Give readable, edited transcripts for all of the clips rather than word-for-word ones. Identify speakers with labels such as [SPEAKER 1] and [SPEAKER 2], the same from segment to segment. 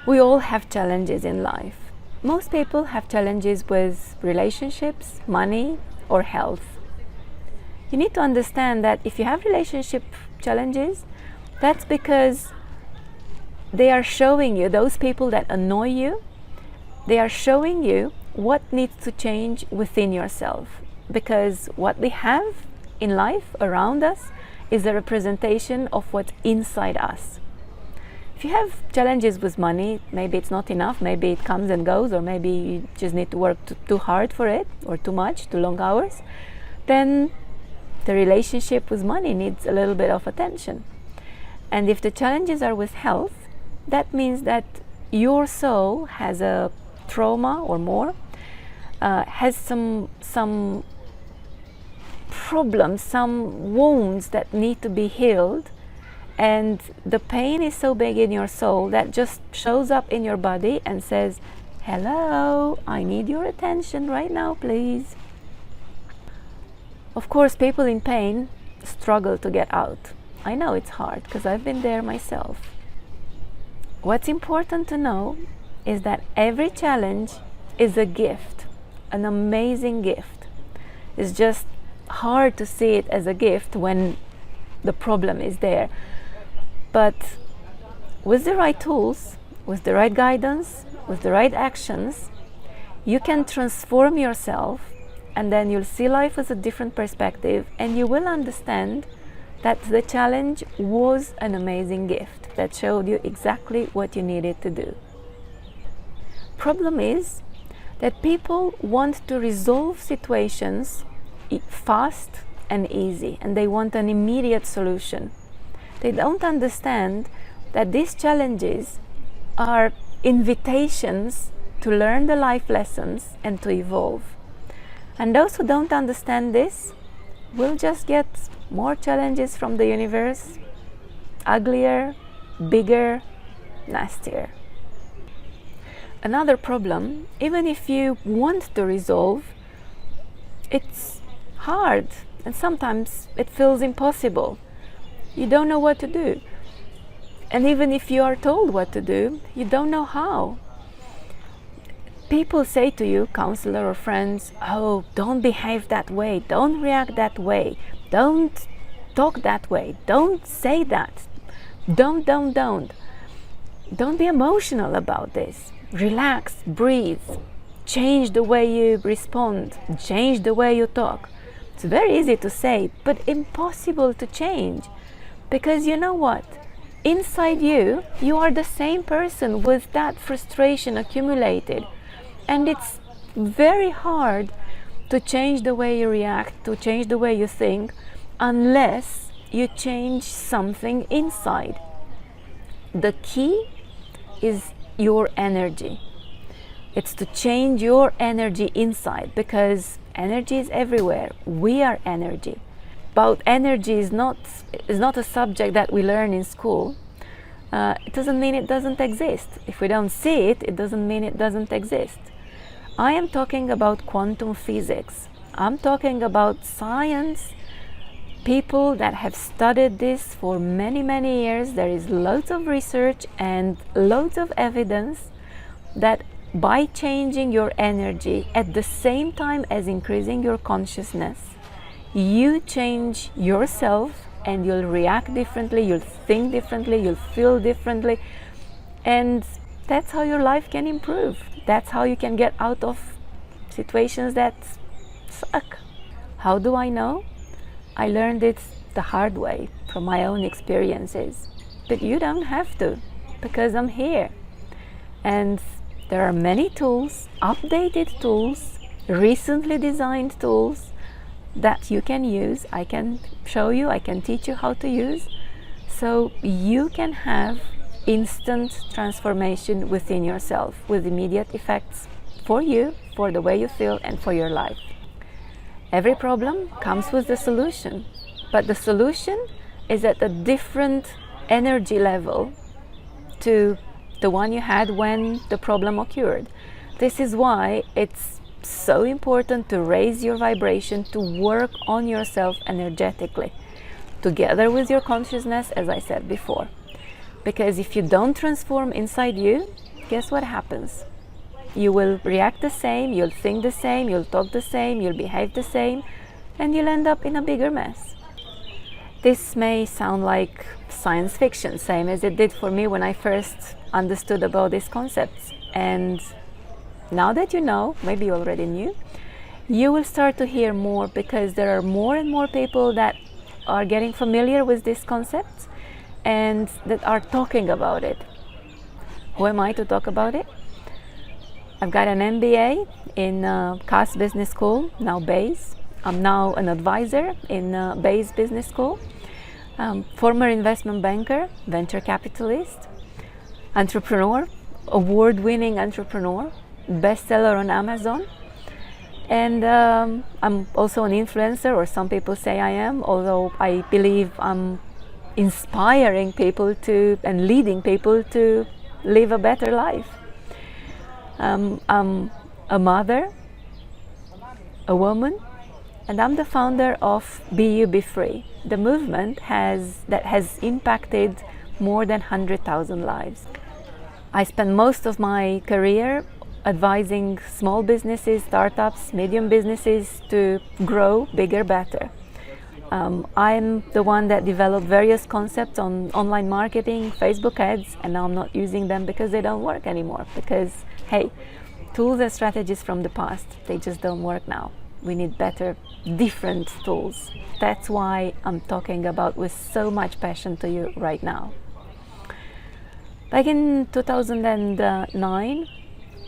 [SPEAKER 1] We all have challenges in life. Most people have challenges with relationships, money, or health. You need to understand that if you have relationship challenges, that's because they are showing you, those people that annoy you, they are showing you what needs to change within yourself. Because what we have in life around us is a representation of what's inside us. If you have challenges with money, maybe it's not enough, maybe it comes and goes, or maybe you just need to work too hard for it, or too much, too long hours, then the relationship with money needs a little bit of attention. And if the challenges are with health, that means that your soul has a trauma or more, has some problems, some wounds that need to be healed, and the pain is so big in your soul that just shows up in your body and says, hello, I need your attention right now, please. Of course, people in pain struggle to get out. I know it's hard because I've been there myself. What's important to know is that every challenge is a gift, an amazing gift. It's just hard to see it as a gift when the problem is there. But with the right tools, with the right guidance, with the right actions, you can transform yourself, and then you'll see life as a different perspective, and you will understand that the challenge was an amazing gift that showed you exactly what you needed to do. Problem is that people want to resolve situations fast and easy, and they want an immediate solution. They don't understand that these challenges are invitations to learn the life lessons and to evolve. And those who don't understand this will just get more challenges from the universe, uglier, bigger, nastier. Another problem, even if you want to resolve, it's hard, and sometimes it feels impossible. You don't know what to do. And even if you are told what to do, you don't know how. People say to you, counselor or friends, oh, don't behave that way, don't react that way, don't talk that way, don't say that, don't. Don't be emotional about this. Relax, breathe, change the way you respond, change the way you talk. It's very easy to say, but impossible to change. Because you know what? Inside you, you are the same person with that frustration accumulated. And it's very hard to change the way you react, to change the way you think, unless you change something inside. The key is your energy. It's to change your energy inside, because energy is everywhere. We are energy. But energy is not a subject that we learn in school. It doesn't mean it doesn't exist. If we don't see it, it doesn't mean it doesn't exist. I am talking about quantum physics. I'm talking about science. People that have studied this for many years. There is loads of research and loads of evidence that by changing your energy at the same time as increasing your consciousness, you change yourself, and you'll react differently, you'll think differently, you'll feel differently, and that's how your life can improve. That's how you can get out of situations that suck. How do I know? I learned it the hard way from my own experiences. But you don't have to, because I'm here. And there are many tools, updated tools, recently designed tools that you can use. I can show you, I can teach you how to use, so you can have instant transformation within yourself with immediate effects for you, for the way you feel, and for your life. Every problem comes with the solution, but the solution is at a different energy level to the one you had when the problem occurred. This is why it's so important to raise your vibration, to work on yourself energetically, together with your consciousness, as I said before. Because if you don't transform inside you, guess what happens? You will react the same, you'll think the same, you'll talk the same, you'll behave the same, and you'll end up in a bigger mess. This may sound like science fiction, same as it did for me when I first understood about these concepts. And now that you know, maybe you already knew, you will start to hear more, because there are more and more people that are getting familiar with these concepts and that are talking about it. Who am I to talk about it? I've got an MBA in Cass Business School, now Bayes. I'm now an advisor in Bayes Business School. Former investment banker, venture capitalist, entrepreneur, award-winning entrepreneur, bestseller on Amazon. And I'm also an influencer, or some people say I am, although I believe I'm inspiring people to and leading people to live a better life. I'm a mother, a woman, and I'm the founder of Be You, Be Free, the movement that has impacted more than 100,000 lives. I spent most of my career advising small businesses, startups, medium businesses to grow bigger, better. I'm the one that developed various concepts on online marketing, Facebook ads, and now I'm not using them because they don't work anymore. Because, hey, tools and strategies from the past, they just don't work now. We need better, different tools. That's why I'm talking about with so much passion to you right now. Back in 2009,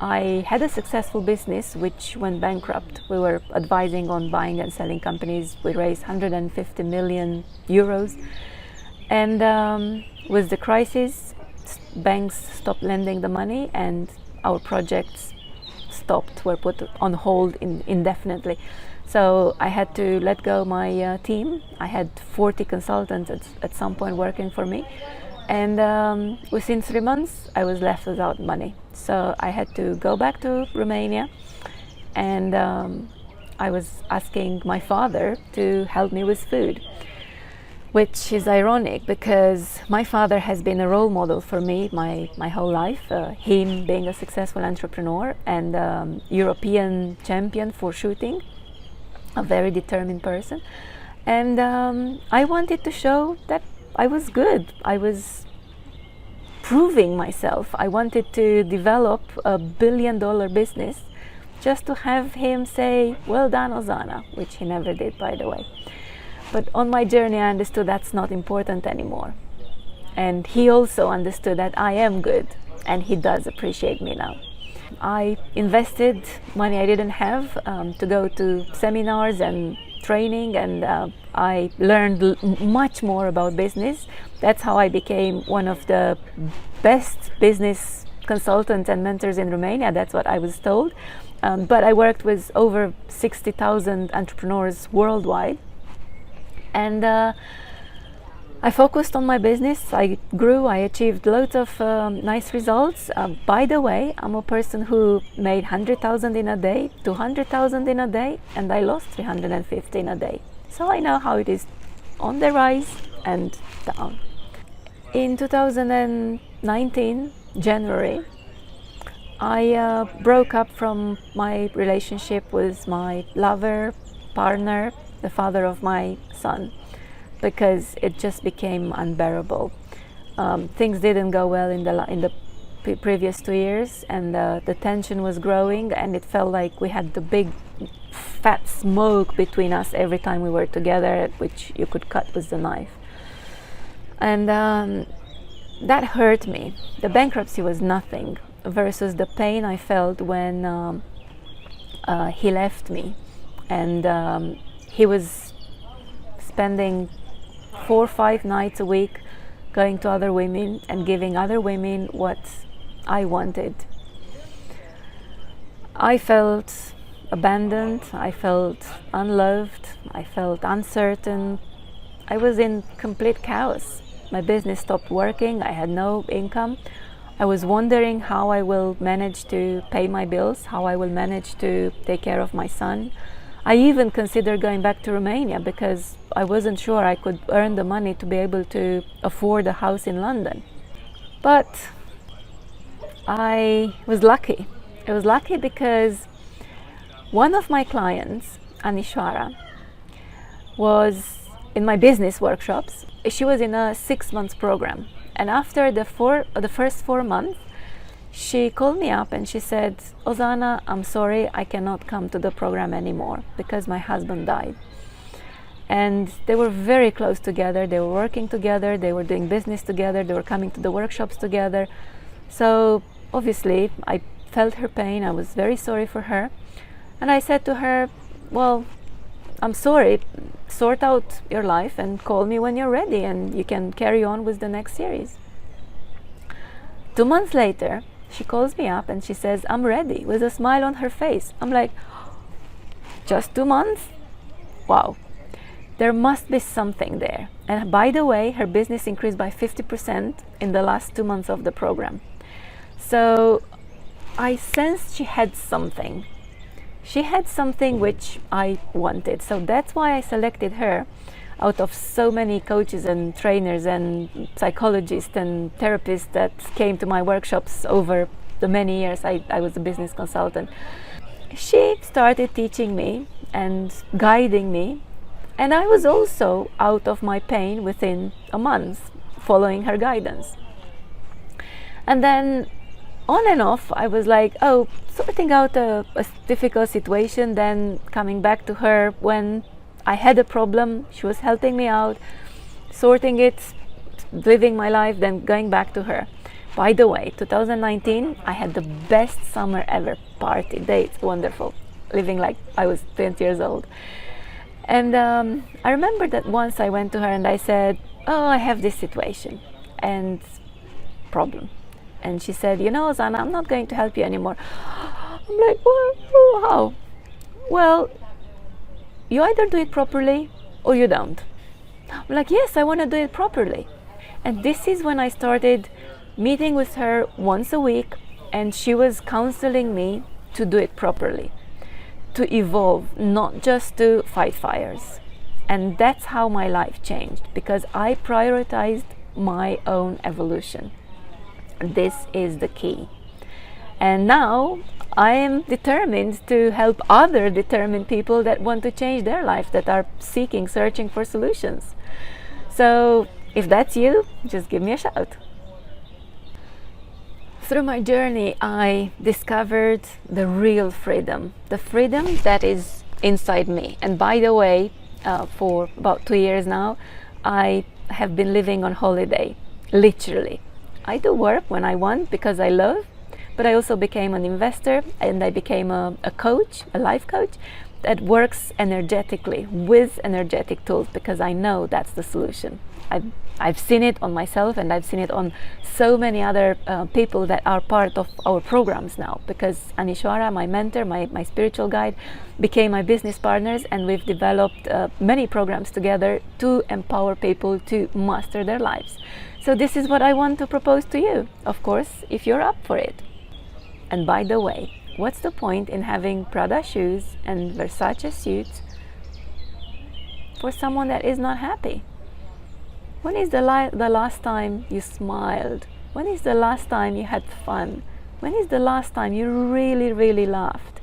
[SPEAKER 1] I had a successful business which went bankrupt. We were advising on buying and selling companies. We raised 150 million euros. And with the crisis, banks stopped lending the money and our projects were put on hold indefinitely. So I had to let go my team. I had 40 consultants at some point working for me. And within 3 months, I was left without money. So I had to go back to Romania, and I was asking my father to help me with food, which is ironic because my father has been a role model for me my whole life. Him being a successful entrepreneur and European champion for shooting, a very determined person. And I wanted to show that I was good. I was proving myself. I wanted to develop a $1 billion business just to have him say, "Well done, Ozana," which he never did, by the way. But on my journey, I understood that's not important anymore. And he also understood that I am good, and he does appreciate me now. I invested money I didn't have to go to seminars and training, and I learned much more about business. That's how I became one of the best business consultants and mentors in Romania. That's what I was told. But I worked with over 60,000 entrepreneurs worldwide. And I focused on my business. I grew. I achieved loads of nice results. By the way, I'm a person who made 100,000 in a day, 200,000 in a day, and I lost 350 in a day. So I know how it is on the rise and down. In 2019, January, I broke up from my relationship with my lover, partner, the father of my son, because it just became unbearable. Things didn't go well in the previous 2 years, and the tension was growing, and it felt like we had the big fat smoke between us every time we were together, which you could cut with the knife. And that hurt me. The bankruptcy was nothing versus the pain I felt when he left me, and he was spending 4 or 5 nights a week going to other women and giving other women what I wanted. I felt abandoned, I felt unloved, I felt uncertain. I was in complete chaos. My business stopped working, I had no income. I was wondering how I will manage to pay my bills, how I will manage to take care of my son. I even considered going back to Romania because I wasn't sure I could earn the money to be able to afford a house in London. But I was lucky. I was lucky because one of my clients, Anishwara, was in my business workshops. She was in a 6 month program, and after the first 4 months, she called me up and she said, Ozana, I'm sorry, I cannot come to the program anymore because my husband died. And they were very close together, they were working together, they were doing business together, they were coming to the workshops together. So obviously I felt her pain, I was very sorry for her. And I said to her, well, I'm sorry, sort out your life and call me when you're ready and you can carry on with the next series. 2 months later, she calls me up and she says, I'm ready, with a smile on her face. I'm like, just 2 months? Wow. There must be something there. And by the way, her business increased by 50% in the last 2 months of the program. So I sensed she had something. She had something which I wanted. So that's why I selected her out of so many coaches and trainers and psychologists and therapists that came to my workshops over the many years I was a business consultant. She started teaching me and guiding me, and I was also out of my pain within a month following her guidance. And then on and off I was like, sorting out a difficult situation, then coming back to her when I had a problem, she was helping me out, sorting it, living my life, then going back to her. By the way, 2019, I had the best summer ever. Party, dates, wonderful. Living like I was 20 years old. And I remember that once I went to her and I said, I have this situation and problem. And she said, Zana, I'm not going to help you anymore. I'm like, well, how? Well, you either do it properly or you don't. I'm like, yes, I want to do it properly. And this is when I started meeting with her once a week, and she was counseling me to do it properly, to evolve, not just to fight fires. And that's how my life changed, because I prioritized my own evolution. This is the key. And now I am determined to help other determined people that want to change their life, that are searching for solutions. So if that's you, just give me a shout. Through my journey, I discovered the real freedom, the freedom that is inside me. And by the way, for about 2 years now, I have been living on holiday, literally. I do work when I want because I love, but I also became an investor, and I became a coach, a life coach that works energetically with energetic tools, because I know that's the solution. I've seen it on myself, and I've seen it on so many other people that are part of our programs now, because Anishwara, my mentor, my spiritual guide, became my business partners, and we've developed many programs together to empower people to master their lives. So this is what I want to propose to you, of course, if you're up for it. And by the way, what's the point in having Prada shoes and Versace suits for someone that is not happy? When is the last time you smiled? When is the last time you had fun? When is the last time you really, really laughed?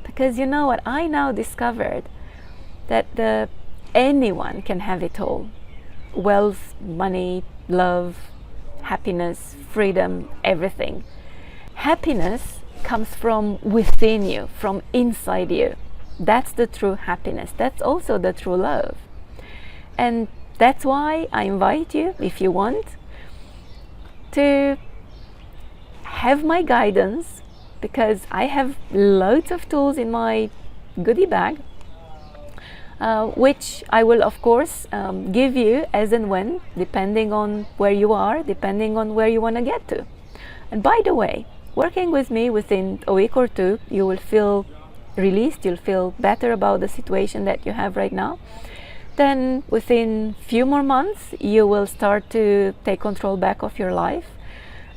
[SPEAKER 1] Because you know what? I now discovered that anyone can have it all. Wealth, money, love, happiness, freedom, everything. Happiness comes from within you, from inside you. That's the true happiness. That's also the true love. And that's why I invite you, if you want, to have my guidance, because I have loads of tools in my goodie bag, which I will of course give you as and when, depending on where you are, depending on where you want to get to. And by the way, working with me within a week or two, you will feel released, you'll feel better about the situation that you have right now. Then within few more months, you will start to take control back of your life.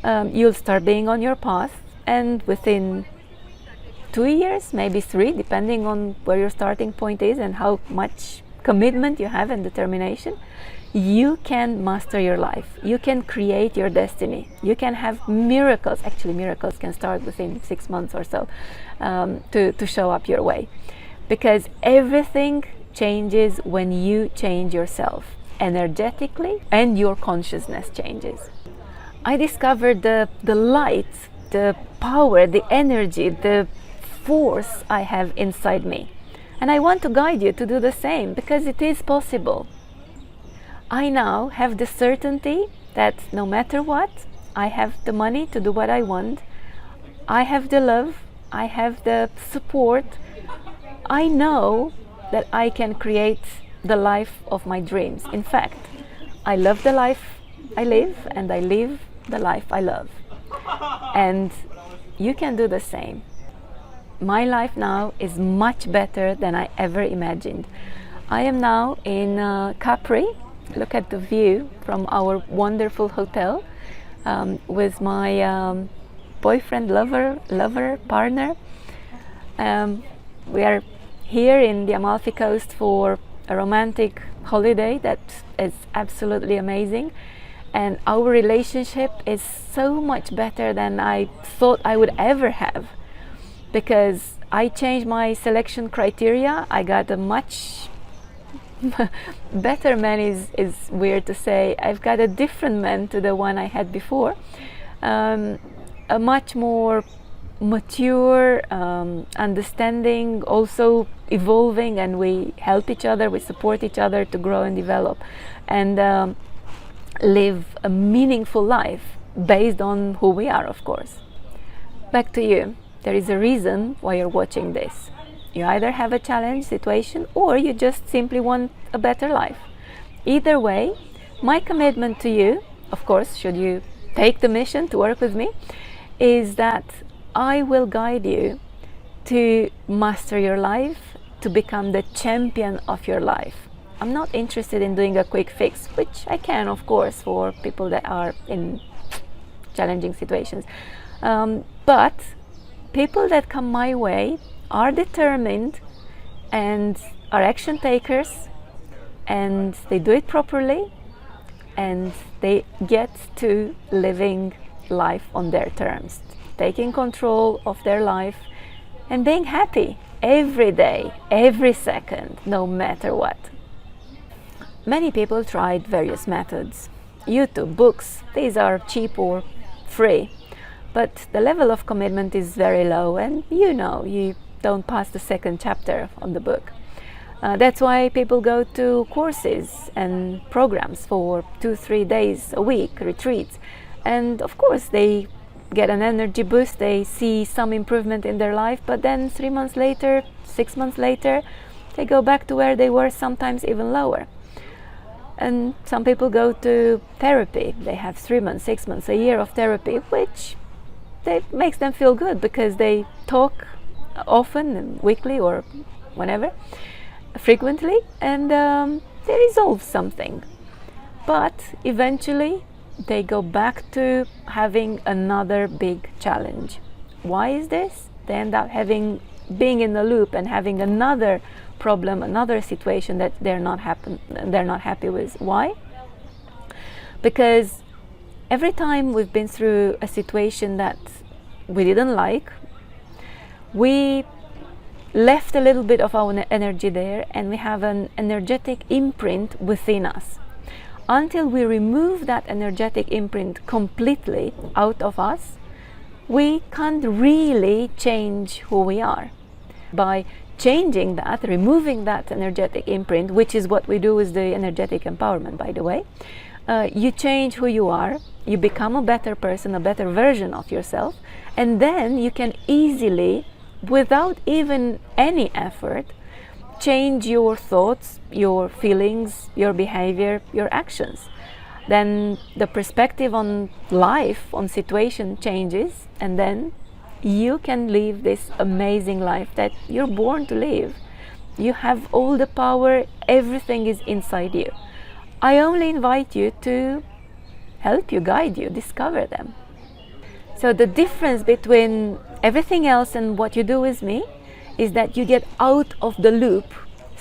[SPEAKER 1] You'll start being on your path, and within 2 years, maybe 3, depending on where your starting point is and how much commitment you have and determination, you can master your life. You can create your destiny. You can have miracles. Actually, miracles can start within 6 months or so, to show up your way. Because everything changes when you change yourself energetically, and your consciousness changes. I discovered the light, the power, the energy, the force I have inside me. And I want to guide you to do the same, because it is possible. I now have the certainty that no matter what, I have the money to do what I want. I have the love, I have the support. I know that I can create the life of my dreams. In fact, I love the life I live, and I live the life I love. And you can do the same. My life now is much better than I ever imagined. I am now in Capri. Look at the view from our wonderful hotel, with my boyfriend, lover, partner. We are here in the Amalfi Coast for a romantic holiday that is absolutely amazing. And our relationship is so much better than I thought I would ever have, because I changed my selection criteria. I got a much better man, is weird to say. I've got a different man to the one I had before, a much more mature, understanding, also evolving, and we help each other, we support each other to grow and develop, and live a meaningful life based on who we are, of course. Back to you. There is a reason why you're watching this. You either have a challenge situation, or you just simply want a better life. Either way, my commitment to you, of course, should you take the mission to work with me, is that I will guide you to master your life, to become the champion of your life. I'm not interested in doing a quick fix, which I can, of course, for people that are in challenging situations. But people that come my way are determined and are action takers, and they do it properly, and they get to living life on their terms, taking control of their life and being happy every day, every second, no matter what. Many people tried various methods. YouTube, books, these are cheap or free, but the level of commitment is very low, and you don't pass the second chapter on the book. That's why people go to courses and programs for 2-3 days a week, retreats, and of course they get an energy boost, they see some improvement in their life, but then 3 months later, 6 months later, they go back to where they were, sometimes even lower. And some people go to therapy. They have 3 months, 6 months, a year of therapy, which makes them feel good, because they talk often and weekly or whenever, frequently, and they resolve something. But eventually they go back to having another big challenge. Why is this? They end up being in the loop and having another problem, another situation that they're not happy with. Why? Because every time we've been through a situation that we didn't like, we left a little bit of our energy there, and we have an energetic imprint within us. Until we remove that energetic imprint completely out of us, we can't really change who we are. By changing that, removing that energetic imprint, which is what we do with the energetic empowerment, by the way, you change who you are, you become a better person, a better version of yourself, and then you can easily, without even any effort, change your thoughts, your feelings, your behavior, your actions. Then the perspective on life, on situation changes, and then you can live this amazing life that you're born to live. You have all the power, everything is inside you. I only invite you to help you, guide you, discover them. So the difference between everything else and what you do with me is that you get out of the loop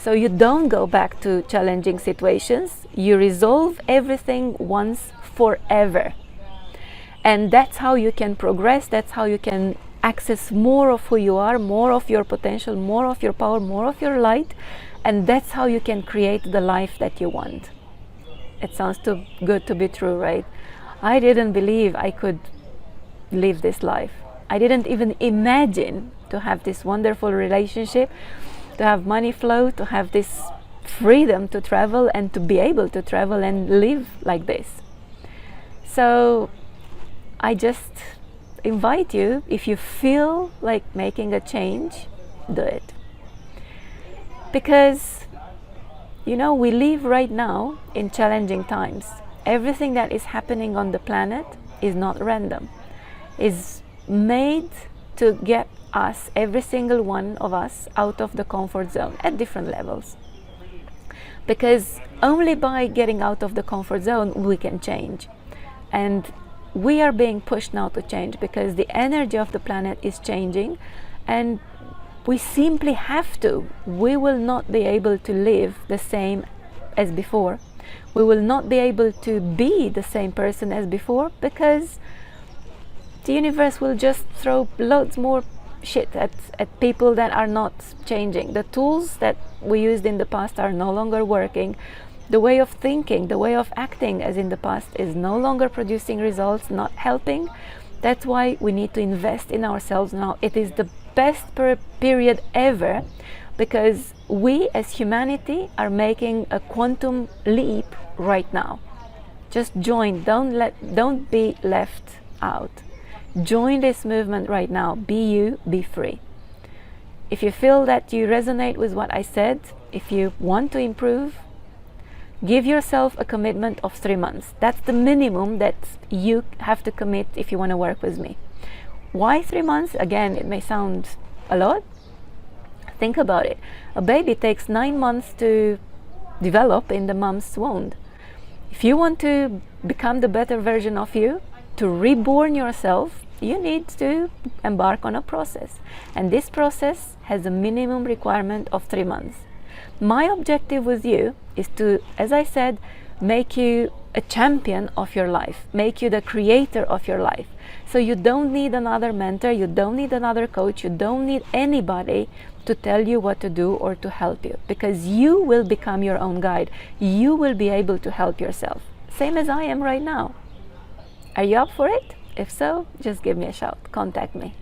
[SPEAKER 1] So you don't go back to challenging situations. You resolve everything once forever. And that's how you can progress. That's how you can access more of who you are, more of your potential, more of your power, more of your light. And that's how you can create the life that you want. It sounds too good to be true, right? I didn't believe I could live this life. I didn't even imagine to have this wonderful relationship, to have money flow, to have this freedom to travel and to be able to travel and live like this. So I just invite you, if you feel like making a change, do it. Because, you know, we live right now in challenging times. Everything that is happening on the planet is not random. It's made to get us, every single one of us, out of the comfort zone at different levels. Because only by getting out of the comfort zone we can change. And we are being pushed now to change because the energy of the planet is changing, and we simply have to. We will not be able to live the same as before. We will not be able to be the same person as before, because the universe will just throw loads more shit at people that are not changing. The tools that we used in the past are no longer working. The way of thinking, the way of acting as in the past is no longer producing results, not helping. That's why we need to invest in ourselves now. It is the best period ever, because we as humanity are making a quantum leap right now. Just join, don't be left out. Join this movement right now. Be you, be free. If you feel that you resonate with what I said, if you want to improve, give yourself a commitment of 3 months. That's the minimum that you have to commit if you want to work with me. Why 3 months? Again, it may sound a lot. Think about it. A baby takes 9 months to develop in the mom's womb. If you want to become the better version of you, to reborn yourself, you need to embark on a process. And this process has a minimum requirement of 3 months. My objective with you is to, as I said, make you a champion of your life, make you the creator of your life. So you don't need another mentor, you don't need another coach, you don't need anybody to tell you what to do or to help you, because you will become your own guide. You will be able to help yourself, same as I am right now. Are you up for it? If so, just give me a shout, contact me.